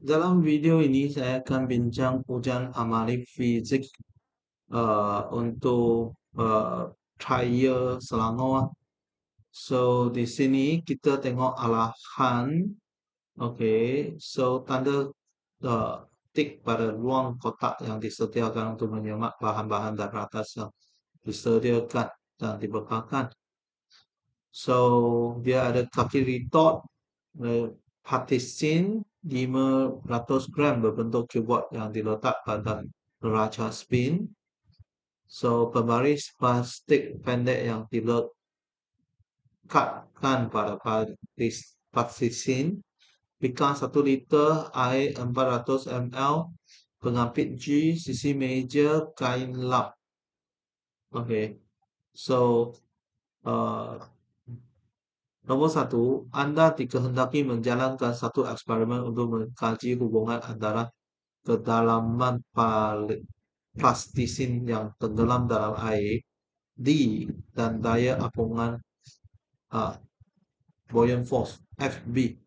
Dalam video ini saya akan bincang ujian amali fizik untuk trial Selangor. So di sini kita tengok arahan. Okay, so tanda tik pada ruang kotak yang disediakan untuk menyemak bahan-bahan dan atas yang disediakan dan dibekalkan. So dia ada kaki retort, partisin 500 gram berbentuk cuboid yang diletak pada neraca spin. So pembaris plastik pendek yang dilekatkan pada partisin. Bikar 1 liter air 400 ml. Pengapit G, sisi meja, kain lap. Okay, so uh, nomor 1, Anda dikehendaki menjalankan satu eksperimen untuk mengkaji hubungan antara kedalaman plastisin yang tenggelam dalam air D dan daya apungan buoyant force FB.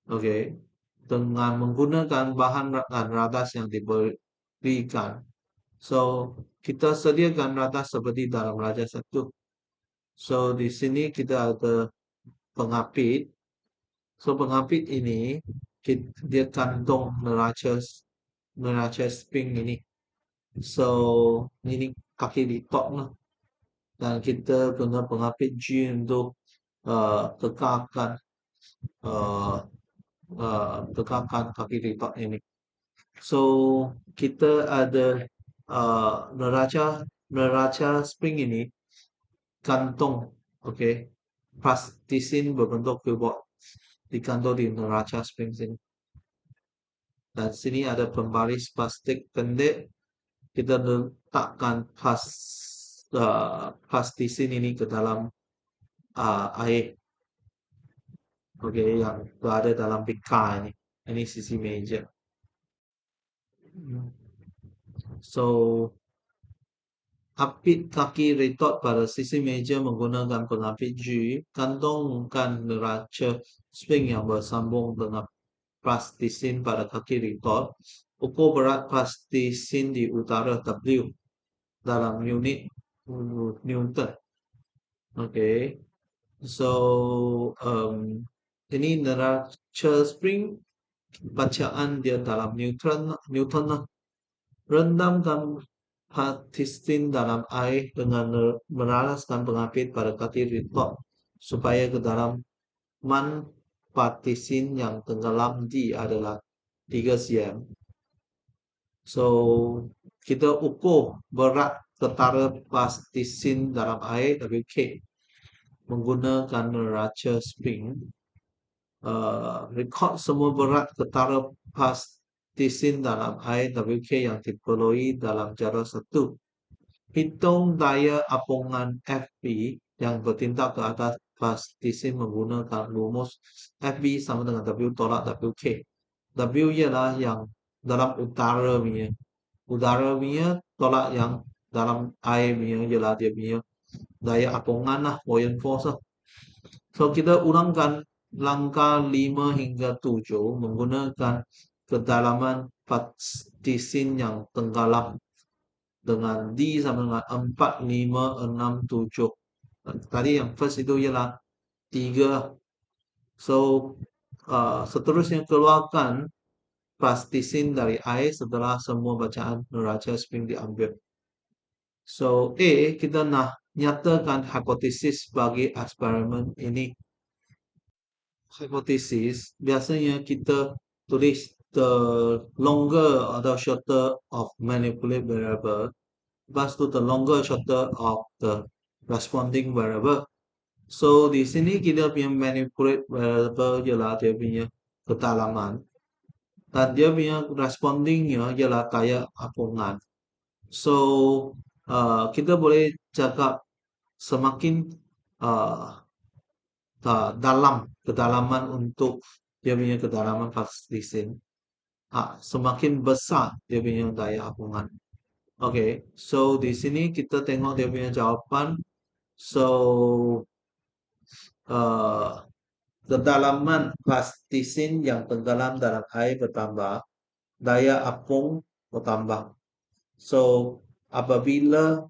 Okay, dengan menggunakan bahan dan radas yang diberikan. So kita sediakan radas seperti dalam raja 1. So di sini kita ada pengapit. So pengapit ini dia kantong neraca spring ini. So ini kaki di top lah. Dan kita guna pengapit G untuk tekankan uh, kaki di top ini. So kita ada neraca spring ini kantong, okay, plastisin berbentuk cuboid digantung di neraca spring sini. Dan sini ada pembaris plastik pendek. Kita letakkan plastisin ini ke dalam air, okay, yang berada dalam bikar ini. Ini sisi meja. So apit kaki retort pada sisi meja menggunakan pengapit G. Kantongkan neraca spring yang bersambung dengan plastisin pada kaki retort. Ukur berat plastisin di utara W dalam unit Newton. Okay, so ini neraca spring, bacaan dia dalam Newton lah. Rendamkan partisin dalam air dengan meralaskan pengapit pada kaki retort supaya kedalaman partisin yang tenggelam D adalah 3 cm. So kita ukur berat ketara plastisin dalam air WK menggunakan neraca spring. Rekod semua berat ketara plastisin dalam air WK yang diperoleh dalam jarak 1. Hitung daya apungan FB yang bertindak ke atas plastisin menggunakan rumus FB sama dengan W tolak WK. W ialah yang dalam udara punya tolak yang dalam air punya ialah dia punya daya apungan lah, buoyant force lah. So kita ulangkan langkah 5 hingga 7 menggunakan kedalaman partisin yang tenggelam dengan D sama dengan 4, 5, 6, 7. Tadi yang first itu ialah 3. So seterusnya keluarkan plastisin dari air setelah semua bacaan neraca spring diambil. So A, kita nak nyatakan hipotesis bagi eksperimen ini. Hipotesis biasanya kita tulis the longer atau shorter of manipulate variable, lepas tu the longer shorter of the responding variable. So di sini kita punya manipulate variable ialah dia punya kedalaman dan dia punya respondingnya ialah daya apungan. So kita boleh cakap semakin dalam kedalaman untuk dia punya kedalaman plastisin, semakin besar dia punya daya apungan. Okay, so di sini kita tengok dia punya jawapan. So kedalaman plastisin yang tenggelam dalam air bertambah, daya apung bertambah. So, apabila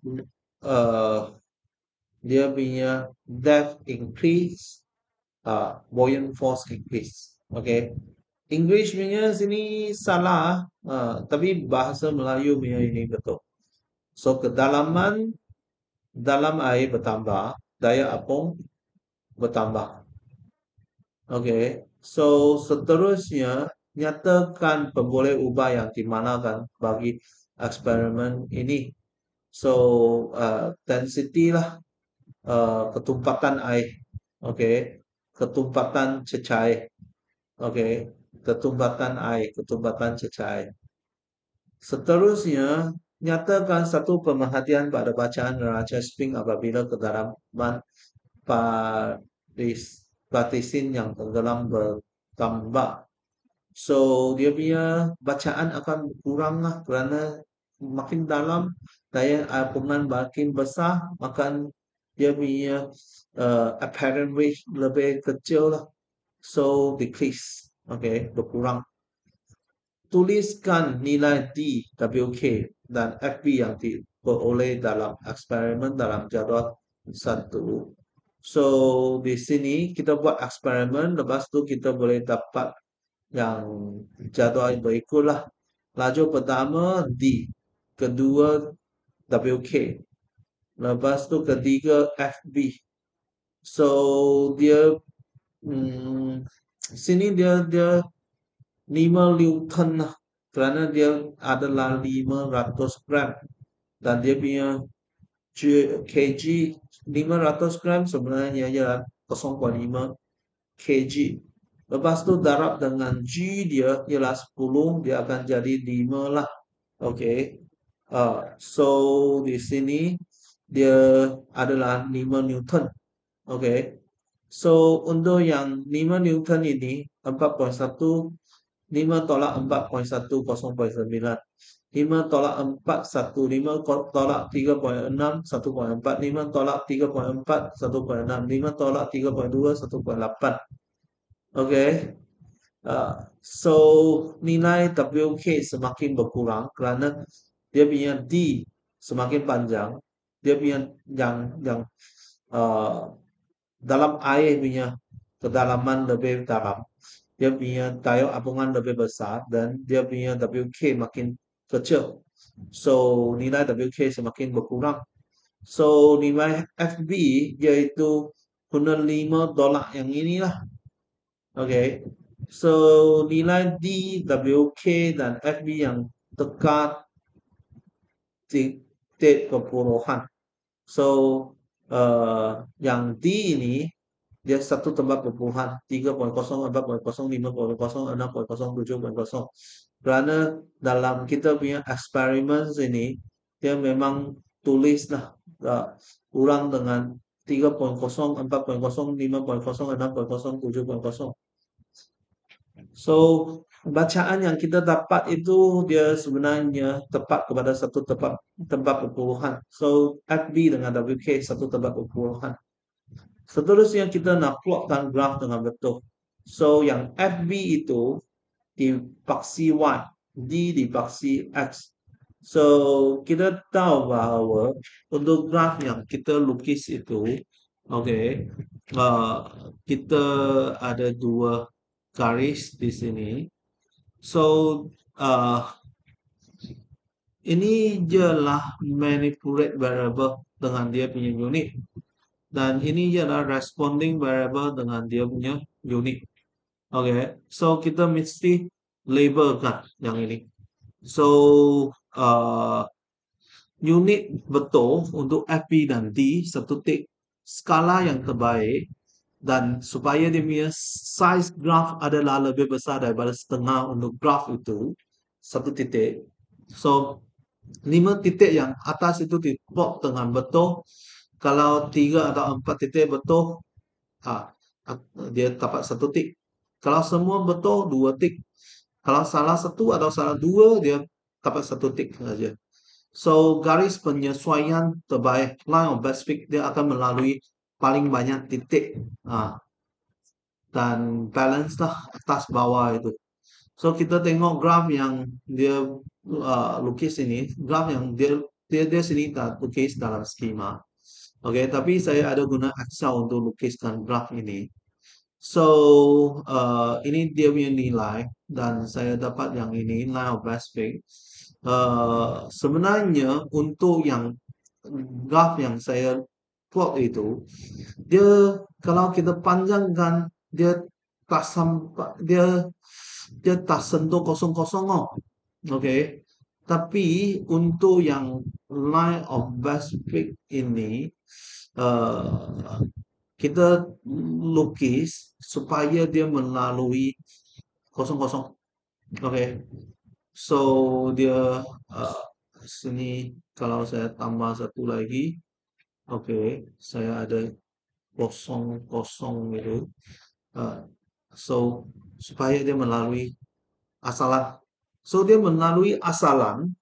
dia punya depth increase, buoyant force increase. Okay. English punya sini salah, tapi bahasa Melayu punya ini betul. So, kedalaman dalam air bertambah, daya apung bertambah. Okay. So, seterusnya, nyatakan pemboleh ubah yang dimanakan bagi eksperimen ini. So, density lah, ketumpatan air. Okay. Ketumpatan cecair. Okay. Ketumpatan air, ketumpatan cecair. Seterusnya, nyatakan satu pemerhatian pada bacaan neraca Spink apabila kedalaman partisin yang tenggelam bertambah. So, dia punya bacaan akan berkurang lah kerana makin dalam daya apungan makin besar, makan dia punya apparent weight lebih kecil lah. So, decrease. Okay, berkurang. Tuliskan nilai D, WK dan FB yang diperoleh dalam eksperimen dalam jadual 1. So, di sini kita buat eksperimen, lepas tu kita boleh dapat yang jadual yang berikutlah. Lajur pertama D, kedua WK, lepas tu ketiga FB. So, dia sini dia 5 Newton lah. Kerana dia adalah 500 gram. Dan dia punya kg 500 gram sebenarnya ialah 0,5 kg. Lepas tu darab dengan G dia ialah 10, dia akan jadi 5 lah. Okay. So di sini dia adalah 5 Newton. Okay. So untuk yang 5 Newton ini 4.1, 5 tolak 4.1, 0.9. 5 tolak 4, 1. 5 tolak 3.6, 1.4. 5 tolak 3.4, 1.6. 5 tolak 3.2, 1.8. Okay. So, nilai WK semakin berkurang kerana dia punya D semakin panjang. Dia punya yang dalam air punya kedalaman lebih dalam. Dia punya daya apungan lebih besar dan dia punya WK makin kecil. So, nilai WK semakin berkurang. So, nilai FB iaitu guna $5 yang inilah. Okay. So, nilai D, WK dan FB yang dekat titik perpuluhan. So, yang D ini dia satu tempat perpuluhan 3.0, 4.0, 5.0, 6.0, 7.0. Kerana dalam kita punya eksperimen ini dia memang tulislah kurang dengan 3.0, 4.0, 5.0, 6.0, 7.0. So, bacaan yang kita dapat itu dia sebenarnya tepat kepada satu tempat perpuluhan. So, FB dengan WK satu tempat perpuluhan. Seterusnya kita nak plotkan graf dengan betul. So, yang FB itu dipaksi Y, D dipaksi X. So, kita tahu bahawa untuk graf yang kita lukis itu, okay, kita ada dua garis di sini. So, ini jelah manipulate variable dengan dia punya unit. Dan ini ialah responding variable dengan dia punya unit. Okay, so kita mesti labelkan yang ini. So, unit betul untuk FP dan D satu tik skala yang terbaik dan supaya dia punya size graph adalah lebih besar daripada setengah untuk graph itu satu titik. So, 5 titik yang atas itu diplot dengan betul. Kalau 3 atau 4 titik betul, dia dapat satu tik. Kalau semua betul, 2 tik. Kalau salah satu atau salah 2, dia dapat satu tik saja. So, garis penyesuaian terbaik, line of best fit, dia akan melalui paling banyak titik. dan balance lah atas bawah itu. So kita tengok graf yang dia lukis ini, graf yang dia sini tak lukis dalam skema. Oke, tapi saya ada guna Excel untuk lukiskan graf ini. So, ini dia punya nilai dan saya dapat yang ini line of best fit. Sebenarnya untuk yang graf yang saya plot itu, dia kalau kita panjangkan dia tak sampai dia tak sentuh kosong kosong oh. Oke. Tapi untuk yang line of best fit ini eh, kita lukis supaya dia melalui kosong kosong. Oke. So dia uh, sini kalau saya tambah satu lagi, oke, saya ada kosong kosong itu. Uh, so supaya dia melalui asalan. So dia melalui asalan,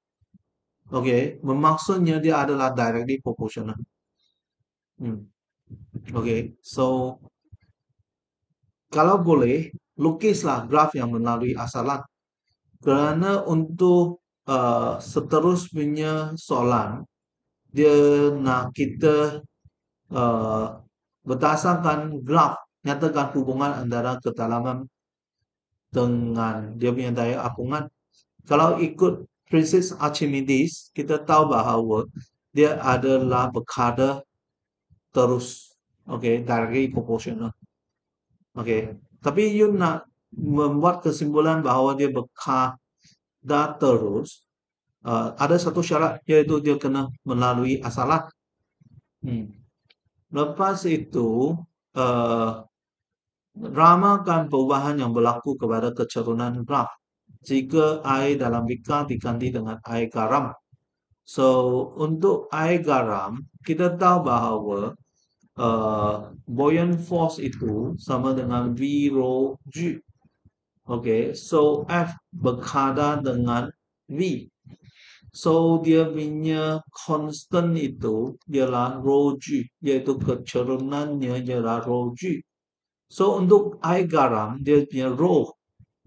oke, maksudnya dia adalah directly proportional. Hmm. Oke, so kalau boleh lukislah graf yang melalui asalan. Kerana untuk seterusnya soalan, dia nak kita uh, berdasarkan graf, nyatakan hubungan antara kedalaman dengan dia punya daya apungan. Kalau ikut prinsip Archimedes, kita tahu bahawa dia adalah berkada terus. Okay, directly proportional. Okay, tapi you nak membuat kesimpulan bahawa dia berkada terus, ada satu syarat yaitu dia kena melalui asalan. Hmm. Lepas itu ramakan perubahan yang berlaku kepada kecerunan graf jika air dalam bikar diganti dengan air garam. So untuk air garam kita tahu bahawa buoyant force itu sama dengan V rho G. Okay, so F berkada dengan V. So dia punya constant itu ialah rho G, iaitu kecerunannya ialah rho G. So untuk air garam dia punya rho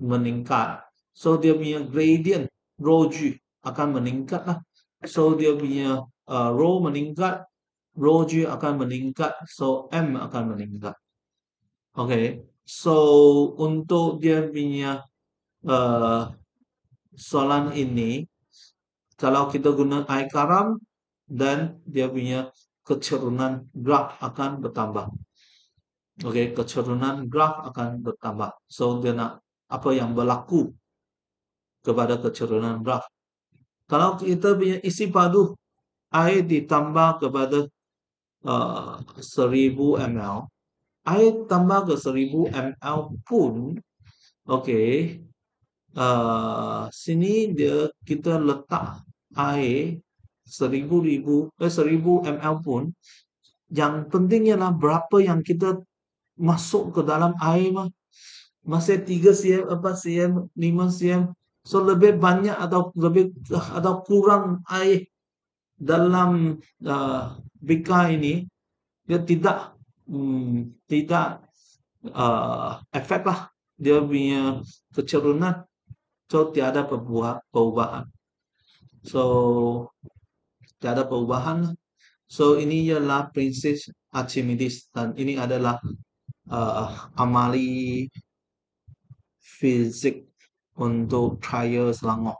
meningkat. So dia punya gradient rho G akan meningkat lah. So dia punya rho meningkat, rho G akan meningkat, so M akan meningkat. Okay, so untuk dia punya uh, soalan ini, kalau kita guna air garam dan dia punya kecerunan graf akan bertambah. Okey, kecerunan graf akan bertambah. So dia nak apa yang berlaku kepada kecerunan graf. Kalau kita punya isi padu air ditambah kepada 1000 ml, air tambah ke 1000 ml pun okey, sini dia kita letak air 1000 ml pun yang penting ialah berapa yang kita masuk ke dalam air mah. Masih 3 cm, 4 cm, 5 cm. So lebih banyak atau kurang air dalam bikar ini dia tidak efek lah dia punya kecerunan. So tiada perubahan. So tiada perubahan. So ini ialah prinsip Archimedes dan ini adalah amali fizik untuk trial Selangor.